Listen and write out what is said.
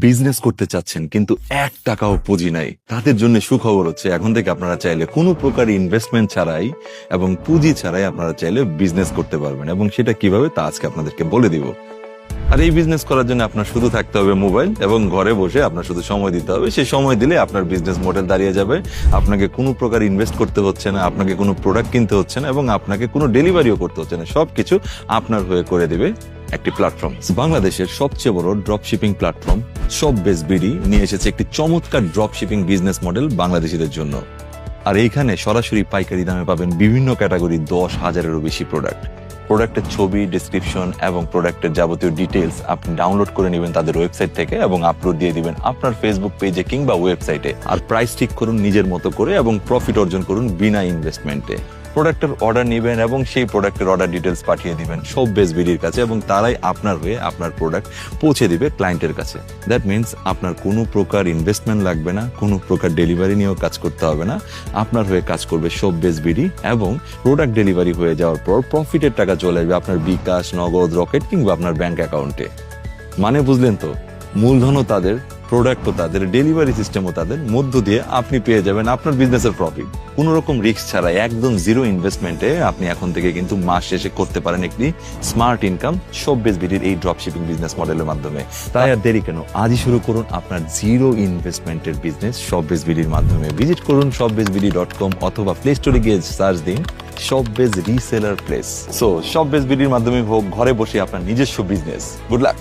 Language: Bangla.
বিজনেস করতে চাচ্ছেন কিন্তু 1 টাকাও পুঁজি নাই, তাদের জন্য সুখবর হচ্ছে এখন থেকে আপনারা চাইলে কোনো প্রকার ইনভেস্টমেন্ট ছাড়াই এবং পুঁজি ছাড়াই আপনারা চাইলে বিজনেস করতে পারবেন। এবং সেটা কিভাবে তা আজকে আপনাদেরকে বলে দিব। আর এই বিজনেস করার জন্য আপনার শুধু থাকতে হবে মোবাইল এবং ঘরে বসে আপনার শুধু সময় দিতে হবে। সেই সময় দিলে আপনার বিজনেস মডেল দাঁড়িয়ে যাবে। আপনাকে কোনো প্রকার ইনভেস্ট করতে হচ্ছে না, আপনাকে কোনো প্রোডাক্ট কিনতে হচ্ছে না এবং আপনাকে কোনো ডেলিভারিও করতে হচ্ছে না। সবকিছু আপনার হয়ে করে দিবে একটি প্ল্যাটফর্ম। বাংলাদেশের সবচেয়ে বড় ড্রপ শিপিং প্ল্যাটফর্ম শপবেজ বিডি নিয়ে এসেছে একটি চমৎকার ড্রপ শিপিং বিজনেস মডেল বাংলাদেশিদের জন্য। আর এইখানে সরাসরি পাইকারি দামে পাবেন বিভিন্ন ক্যাটাগরি 10,000-এরও বেশি প্রোডাক্টের ছবি, ডেসক্রিপশন এবং প্রোডাক্টের যাবতীয় ডিটেলস আপনি ডাউনলোড করে নেবেন তাদের ওয়েবসাইট থেকে এবং আপলোড দিয়ে দিবেন আপনার ফেসবুক পেজে কিংবা ওয়েবসাইটে। আর প্রাইস ঠিক করুন নিজের মতো করে এবং প্রফিট অর্জন করুন বিনা ইনভেস্টমেন্টে। প্রোডাক্টের অর্ডার নেবেন এবং সেই প্রোডাক্টের অর্ডার ডিটেলস পাঠিয়ে দিবেন শপবেজ বিডির কাছে এবং তারাই আপনার হয়ে আপনার প্রোডাক্ট পৌঁছে দিবে ক্লায়েন্টের কাছে। দ্যাট মিনস আপনার কোনো প্রকার ইনভেস্টমেন্ট লাগবে না, কোনো প্রকার ডেলিভারি নিয়েও কাজ করতে হবে না। আপনার হয়ে কাজ করবে শপবেজ বিডি এবং প্রোডাক্ট ডেলিভারি হয়ে যাওয়ার পর প্রফিটের টাকা চলে আসবে আপনার বিকাশ, নগদ, রকেট কিংবা আপনার ব্যাংক অ্যাকাউন্টে। মানে বুঝলেন তো, মূলধনও তাদের, প্রোডাক্টও তাদের, ডেলিভারি সিস্টেমও তাদের, মধ্য দিয়ে আপনি পেয়ে যাবেন আপনার বিজনেসের প্রফিট কোনো রকম রিস্ক ছাড়াই, একদম জিরো ইনভেস্টমেন্টে। আপনি এখন থেকে কিন্তু মাস শেষে করতে পারেন একটি স্মার্ট ইনকাম শপবেজ বিডির এই ড্রপ শিপিং বিজনেস মডেলের মাধ্যমে। তাই আর দেরি কেন, আজই শুরু করুন আপনার জিরো ইনভেস্টমেন্টের বিজনেস শপবেজ বিডির মাধ্যমে। ভিজিট করুন shopbezbd.com অথবা প্লে স্টোরে গিয়ে সার্চ দিন শপবেজ রিসেলার প্লেস। সো শপবেজ বিডির মাধ্যমে হোক, ঘরে বসে আপনার নিজস্ব বিজনেস। Good luck.